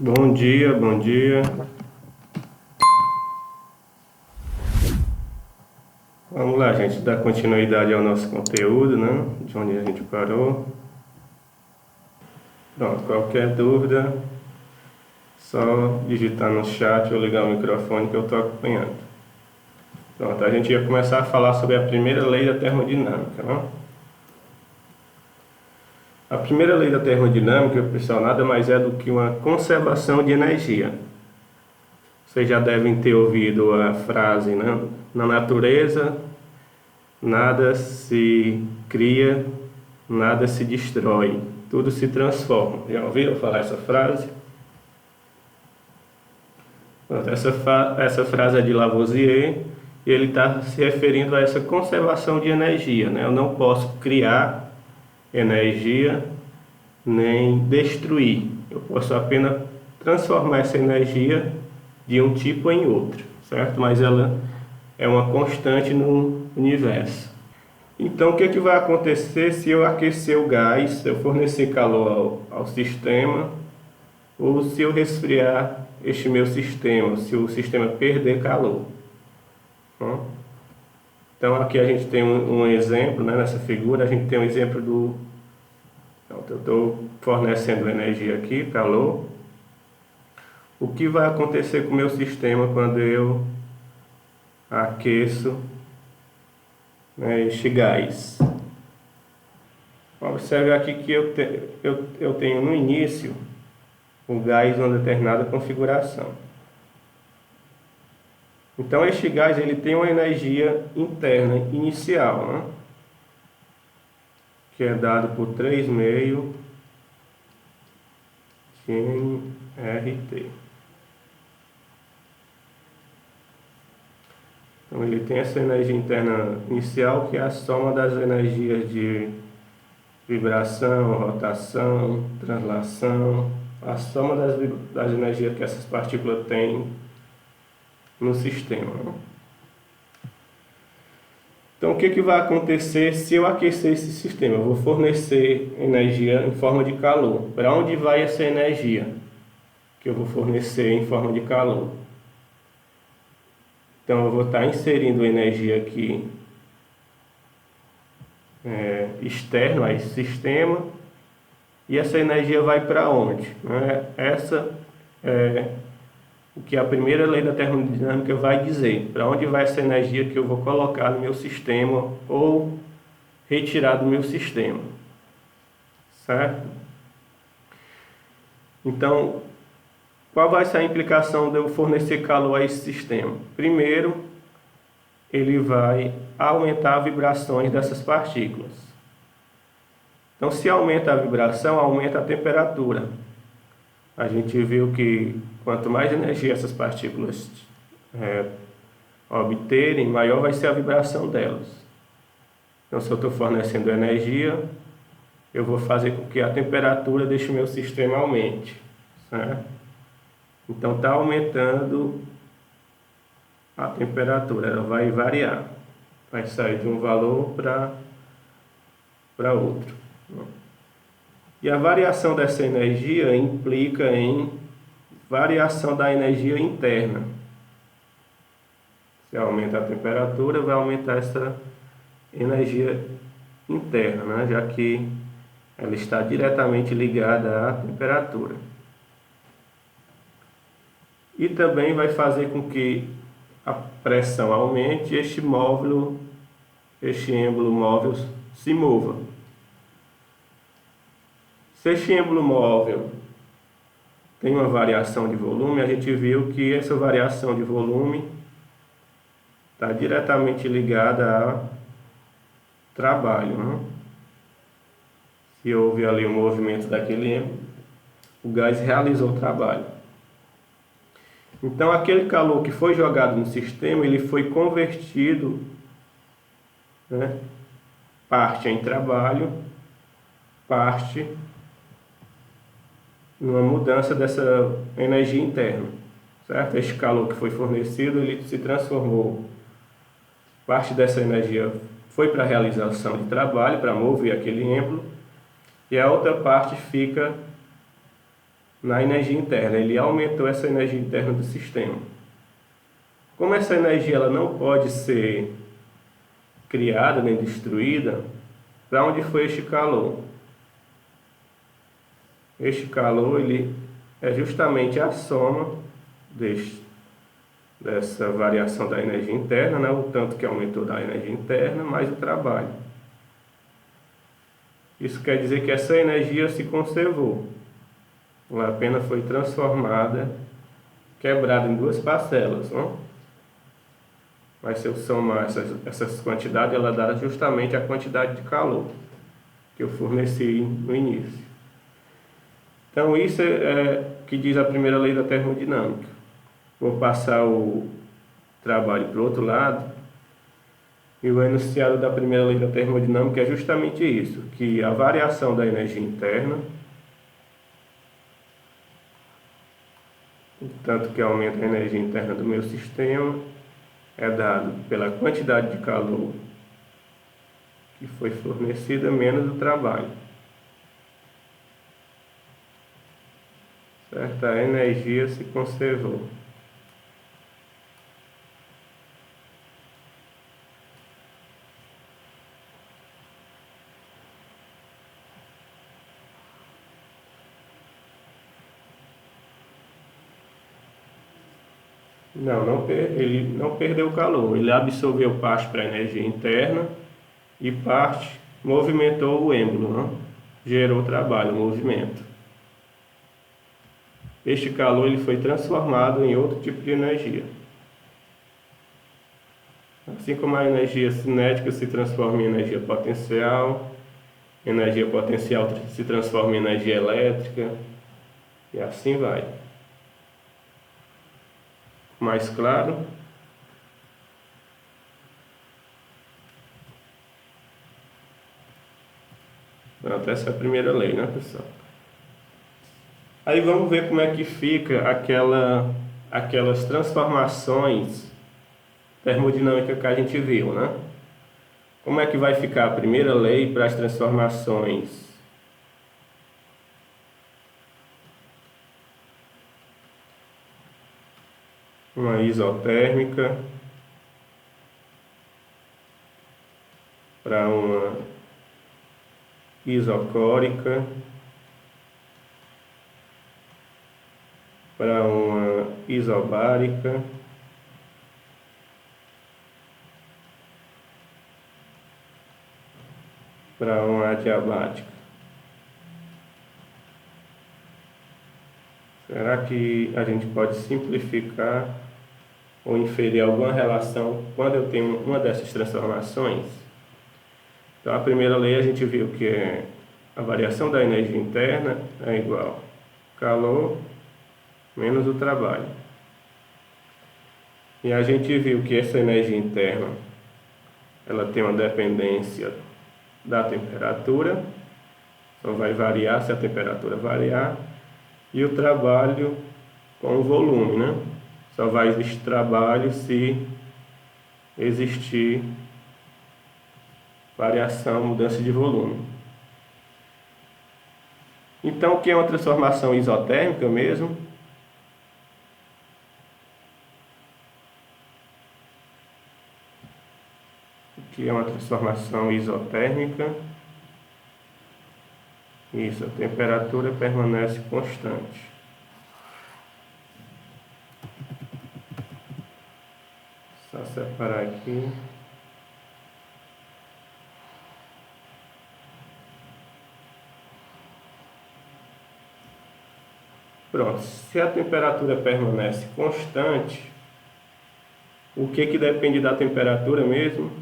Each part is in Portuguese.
Bom dia, bom dia. Vamos lá, gente, dar continuidade ao nosso conteúdo, né? De onde a gente parou. Pronto, qualquer dúvida, só digitar no chat ou ligar o microfone que eu estou acompanhando. Pronto, a gente ia começar a falar sobre a primeira lei da termodinâmica, né? A primeira lei da termodinâmica, pessoal, nada mais é do que uma conservação de energia. Vocês já devem ter ouvido a frase, né? Na natureza, nada se cria, nada se destrói, tudo se transforma. Já ouviram falar essa frase? Pronto, essa frase é de Lavoisier e ele está se referindo a essa conservação de energia, né? Eu não posso criar energia nem destruir, eu posso apenas transformar essa energia de um tipo em outro, certo? Mas ela é uma constante no universo. Então, o que vai acontecer se eu aquecer o gás, se eu fornecer calor ao sistema, ou se eu resfriar este meu sistema, se o sistema perder calor? Então, aqui a gente tem um exemplo, né, nessa figura, a gente tem um exemplo do... Então, eu estou fornecendo energia aqui, calor. O que vai acontecer com o meu sistema quando eu aqueço, né, este gás? Observe aqui que eu tenho no início o gás em uma determinada configuração. Então este gás ele tem uma energia interna inicial, né, que é dado por 3,5 nRT. Então ele tem essa energia interna inicial, que é a soma das energias de vibração, rotação, translação, a soma das energias que essas partículas têm no sistema. Então o que vai acontecer se eu aquecer esse sistema? Eu vou fornecer energia em forma de calor. Para onde vai essa energia que eu vou fornecer em forma de calor? Então eu vou estar inserindo energia aqui externo a esse sistema, e essa energia vai para onde? Essa é o que a primeira lei da termodinâmica vai dizer. Para onde vai essa energia que eu vou colocar no meu sistema ou retirar do meu sistema, certo? Então, qual vai ser a implicação de eu fornecer calor a esse sistema? Primeiro, ele vai aumentar as vibrações dessas partículas. Então, se aumenta a vibração, aumenta a temperatura. A gente viu que quanto mais energia essas partículas obterem, maior vai ser a vibração delas. Então, se eu estou fornecendo energia, eu vou fazer com que a temperatura deste meu sistema aumente, certo? Então está aumentando a temperatura, ela vai variar, vai sair de um valor para outro. E a variação dessa energia implica em variação da energia interna. Se aumenta a temperatura, vai aumentar essa energia interna, né? Já que ela está diretamente ligada à temperatura. E também vai fazer com que a pressão aumente e este êmbolo móvel se mova. Se este êmbolo móvel tem uma variação de volume, a gente viu que essa variação de volume está diretamente ligada a trabalho, né? Se houve ali um movimento daquele êmbolo, o gás realizou o trabalho. Então, aquele calor que foi jogado no sistema, ele foi convertido, né, parte em trabalho, parte numa mudança dessa energia interna, certo? Este calor que foi fornecido, ele se transformou, parte dessa energia foi para a realização de trabalho, para mover aquele êmbolo, e a outra parte fica na energia interna, ele aumentou essa energia interna do sistema. Como essa energia ela não pode ser criada nem destruída, para onde foi este calor? Este calor ele é justamente a soma dessa variação da energia interna, né? O tanto que aumentou da energia interna, mais o trabalho. Isso quer dizer que essa energia se conservou. Ela apenas foi transformada, quebrada em duas parcelas, não? Mas se eu somar essas quantidades, ela dá justamente a quantidade de calor que eu forneci no início. Então isso é que diz a primeira lei da termodinâmica. Vou passar o trabalho para o outro lado. E o enunciado da primeira lei da termodinâmica é justamente isso, que a variação da energia interna, o tanto que aumenta a energia interna do meu sistema, é dado pela quantidade de calor que foi fornecida menos o trabalho. Certo? A energia se conservou. Ele não perdeu o calor, ele absorveu parte para a energia interna e parte movimentou o êmbolo, não? Gerou trabalho, movimento. Este calor ele foi transformado em outro tipo de energia. Assim como a energia cinética se transforma em energia potencial se transforma em energia elétrica, e assim vai. Mais claro? Pronto, essa é a primeira lei, né, pessoal? Aí vamos ver como é que fica aquelas transformações termodinâmicas que a gente viu, né? Como é que vai ficar a primeira lei para as transformações uma isotérmica para uma isocórica para uma isobárica para uma adiabática. Será que a gente pode simplificar ou inferir alguma relação quando eu tenho uma dessas transformações? Então, a primeira lei a gente viu que a variação da energia interna é igual a calor menos o trabalho. E a gente viu que essa energia interna ela tem uma dependência da temperatura, então vai variar se a temperatura variar, e o trabalho com o volume, né? Só vai existir trabalho se existir variação, mudança de volume. Então, o que é uma transformação isotérmica mesmo? O que é uma transformação isotérmica? Isso, a temperatura permanece constante. Só separar aqui. Pronto, se a temperatura permanece constante, o que depende da temperatura mesmo?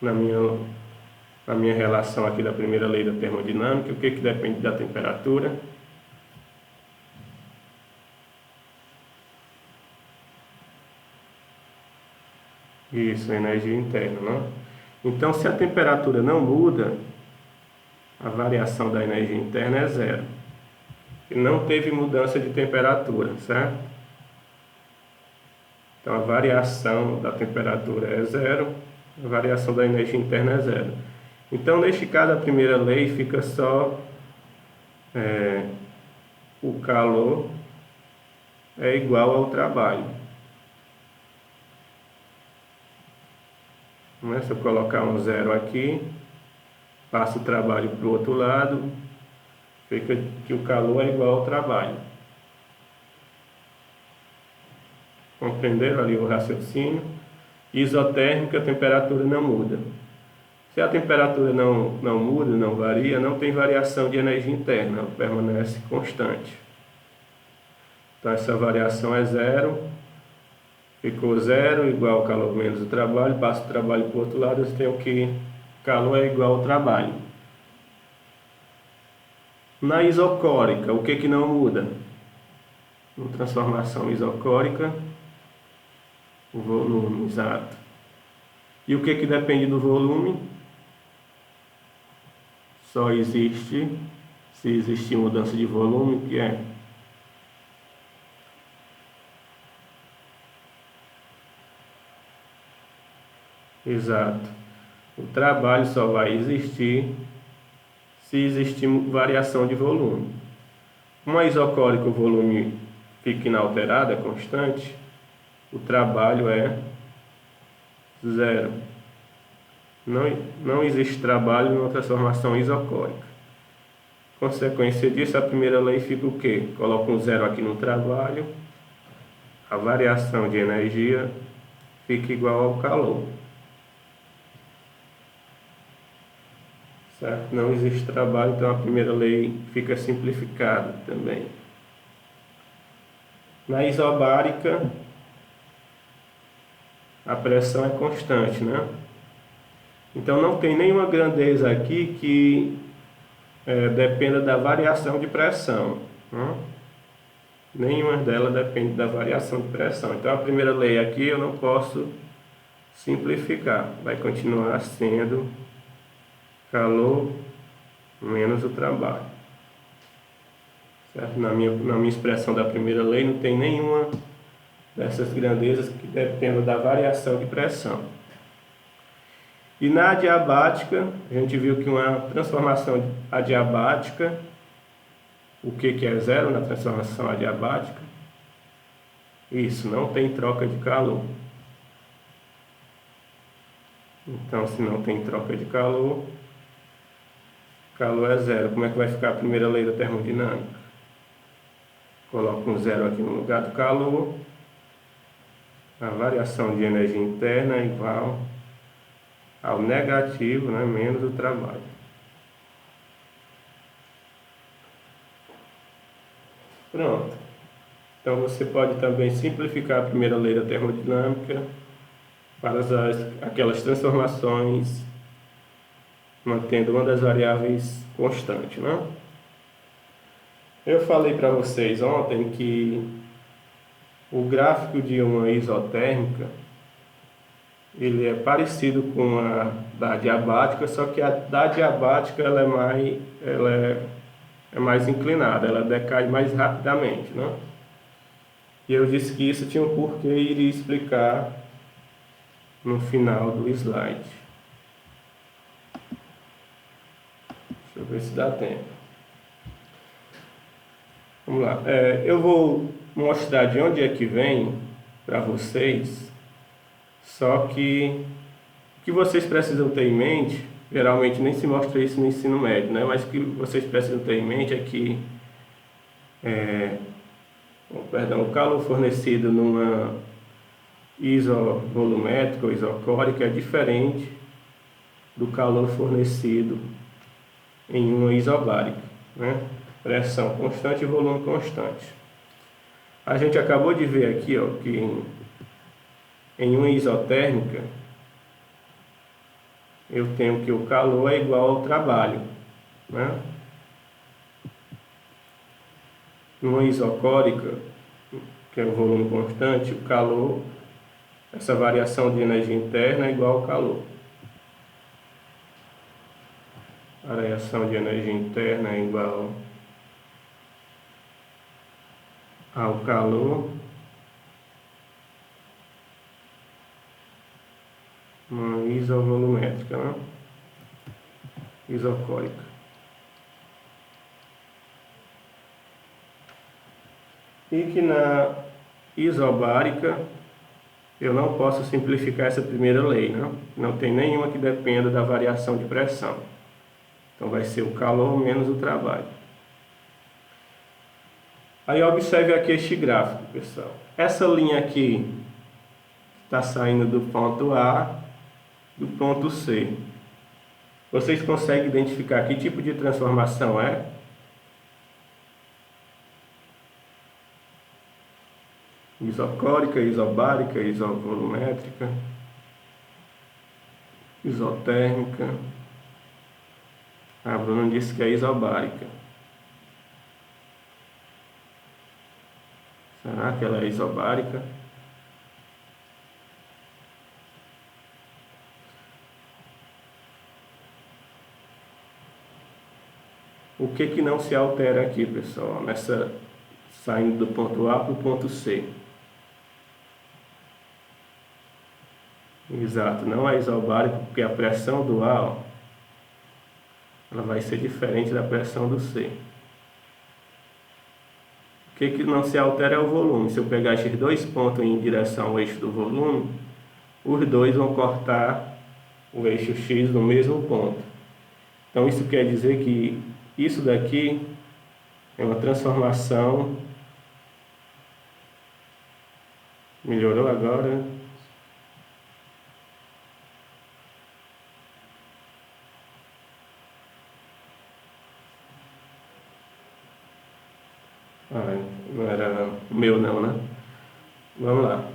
Na minha relação aqui da primeira lei da termodinâmica, o que depende da temperatura? Isso, a energia interna, não? Então, se a temperatura não muda, a variação da energia interna é zero. E não teve mudança de temperatura, certo? Então, a variação da temperatura é zero, a variação da energia interna é zero. Então, neste caso, a primeira lei fica só o calor é igual ao trabalho. Né? Se eu colocar um zero aqui, passo o trabalho para o outro lado, fica que o calor é igual ao trabalho. Compreenderam ali o raciocínio? Isotérmica, a temperatura não muda. Se a temperatura não muda, não varia, não tem variação de energia interna, ela permanece constante. Então essa variação é zero, ficou zero, igual ao calor menos o trabalho, passa o trabalho para o outro lado, eu tenho que calor é igual ao trabalho. Na isocórica, o que não muda? Na transformação isocórica, o volume, exato. E o que depende do volume? Só existe se existir mudança de volume, que é exato. O trabalho só vai existir se existir variação de volume. Uma isocórica, o volume fica inalterado, é constante, o trabalho é zero. Não existe trabalho numa transformação isocórica. Consequência disso, a primeira lei fica o quê? Coloca um zero aqui no trabalho, a variação de energia fica igual ao calor. Certo? Não existe trabalho, então a primeira lei fica simplificada também. Na isobárica, a pressão é constante, né? Então não tem nenhuma grandeza aqui que dependa da variação de pressão, né? Nenhuma delas depende da variação de pressão. Então a primeira lei aqui eu não posso simplificar, vai continuar sendo calor menos o trabalho. Certo? Na minha expressão da primeira lei não tem nenhuma dessas grandezas que dependam da variação de pressão. E na adiabática, a gente viu que uma transformação adiabática, o que é zero na transformação adiabática? Isso, não tem troca de calor. Então, se não tem troca de calor, calor é zero. Como é que vai ficar a primeira lei da termodinâmica? Coloco um zero aqui no lugar do calor. A variação de energia interna é igual ao negativo, né, menos o trabalho. Pronto. Então você pode também simplificar a primeira lei da termodinâmica para aquelas transformações mantendo uma das variáveis constante, né? Eu falei para vocês ontem que o gráfico de uma isotérmica ele é parecido com a da adiabática, só que a da adiabática ela é mais inclinada, ela decai mais rapidamente, né? E eu disse que isso tinha um porquê e iria explicar no final do slide. Deixa eu ver se dá tempo. Vamos lá. Eu vou mostrar de onde é que vem para vocês, só que o que vocês precisam ter em mente, geralmente nem se mostra isso no ensino médio, né? Mas o que vocês precisam ter em mente é que o calor fornecido numa isovolumétrica ou isocórica é diferente do calor fornecido em uma isobárica, né? Pressão constante e volume constante. A gente acabou de ver aqui, ó, que em uma isotérmica eu tenho que o calor é igual ao trabalho, né? Numa isocórica, que é o volume constante, o calor, essa variação de energia interna é igual ao calor. A variação de energia interna é igual ao calor uma isovolumétrica, né? Isocórica. e que na isobárica eu não posso simplificar essa primeira lei, né? Não tem nenhuma que dependa da variação de pressão. Então vai ser o calor menos o trabalho. Aí observe aqui este gráfico, pessoal. Essa linha aqui está saindo do ponto A do ponto C. Vocês conseguem identificar que tipo de transformação é? Isocórica, isobárica, isovolumétrica, isotérmica. A Bruna disse que é isobárica. Será que ela é isobárica? O que não se altera aqui, pessoal, nessa saindo do ponto A para o ponto C? Exato, não é isobárico porque a pressão do A, ó, ela vai ser diferente da pressão do C. O que não se altera é o volume. Se eu pegar esses dois pontos em direção ao eixo do volume, os dois vão cortar o eixo X no mesmo ponto. Então isso quer dizer que isso daqui é uma transformação. Melhorou agora? Não era o meu não, né? Vamos lá.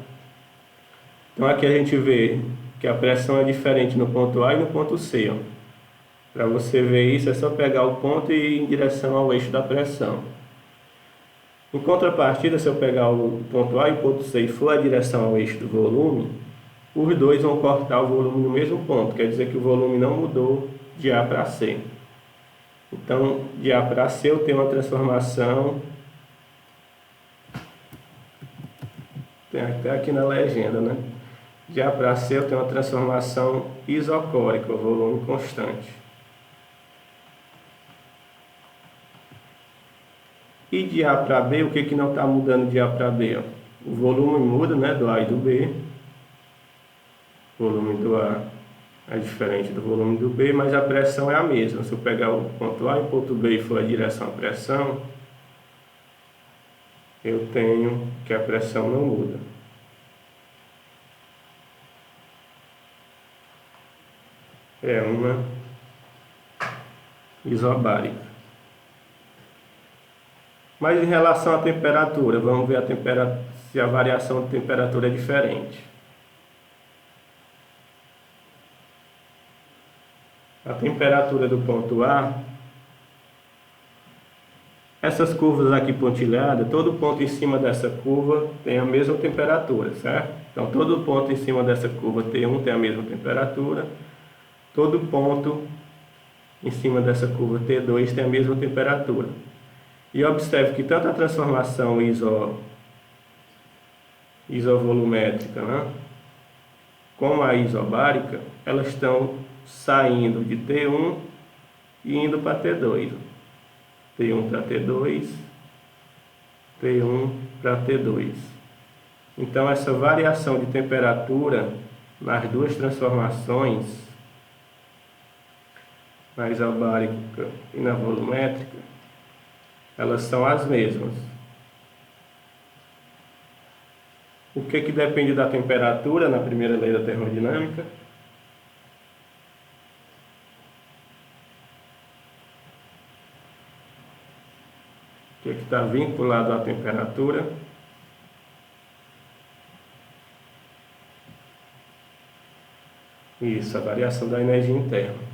Então aqui a gente vê que a pressão é diferente no ponto A e no ponto C, ó. Para você ver isso é só pegar o ponto e ir em direção ao eixo da pressão. Em contrapartida, se eu pegar o ponto A e o ponto C e for a direção ao eixo do volume, os dois vão cortar o volume no mesmo ponto, quer dizer que o volume não mudou de A para C. Então, de A para C eu tenho uma transformação, tem até aqui na legenda, né? De A para C eu tenho uma transformação isocórica, o volume constante. E de A para B, o que não está mudando de A para B? Ó? O volume muda, né, do A e do B. O volume do A é diferente do volume do B, mas a pressão é a mesma. Se eu pegar o ponto A e o ponto B e for a direção à pressão, eu tenho que a pressão não muda. É uma isobárica. Mas em relação à temperatura, vamos ver se a variação de temperatura é diferente. A temperatura do ponto A, essas curvas aqui pontilhadas, todo ponto em cima dessa curva tem a mesma temperatura, certo? Então todo ponto em cima dessa curva T1 tem a mesma temperatura, todo ponto em cima dessa curva T2 tem a mesma temperatura. E observe que tanto a transformação isovolumétrica, né, como a isobárica, elas estão saindo de T1 e indo para T2. T1 para T2, T1 para T2. Então essa variação de temperatura nas duas transformações, na isobárica e na volumétrica, elas são as mesmas. O que depende da temperatura na primeira lei da termodinâmica? O que está vinculado à temperatura? Isso, a variação da energia interna.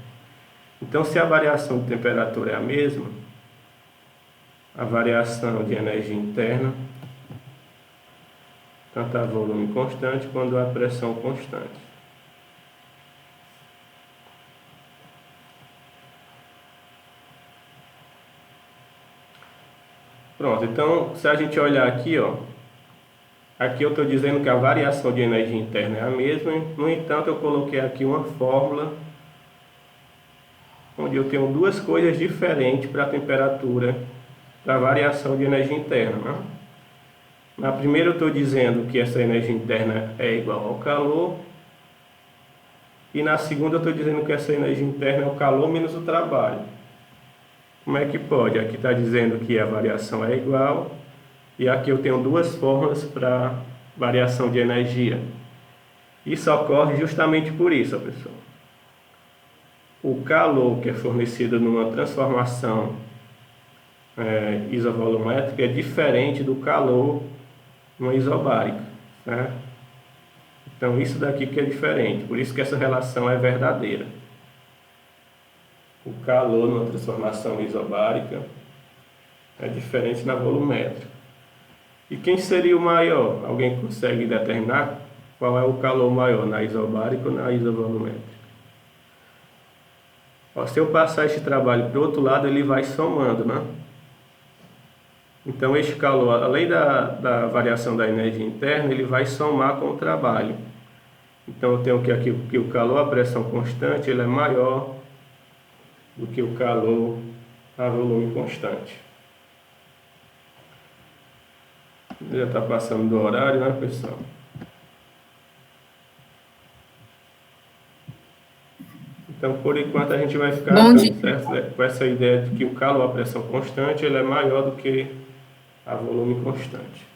Então, se a variação de temperatura é a mesma, a variação de energia interna, tanto a volume constante quanto a pressão constante. Pronto, então se a gente olhar aqui, ó, aqui eu estou dizendo que a variação de energia interna é a mesma, no entanto eu coloquei aqui uma fórmula onde eu tenho duas coisas diferentes para a temperatura, para a variação de energia interna, né? Na primeira eu estou dizendo que essa energia interna é igual ao calor. E na segunda eu estou dizendo que essa energia interna é o calor menos o trabalho. Como é que pode? Aqui está dizendo que a variação é igual. E aqui eu tenho duas fórmulas para variação de energia. Isso ocorre justamente por isso, pessoal. O calor que é fornecido numa transformação isovolumétrica é diferente do calor numa isobárica, certo? Então isso daqui que é diferente, por isso que essa relação é verdadeira. O calor numa transformação isobárica é diferente na volumétrica. E quem seria o maior? Alguém consegue determinar qual é o calor maior, na isobárica ou na isovolumétrica? Ó, se eu passar este trabalho para o outro lado, ele vai somando, né? Então este calor, além da variação da energia interna, ele vai somar com o trabalho. Então eu tenho que aqui que o calor a pressão constante ele é maior do que o calor a volume constante. Já está passando do horário, né, pessoal? Então, por enquanto, a gente vai ficar Bom assim, dia. certo? Com essa ideia de que o calor a pressão constante ele é maior do que a volume constante.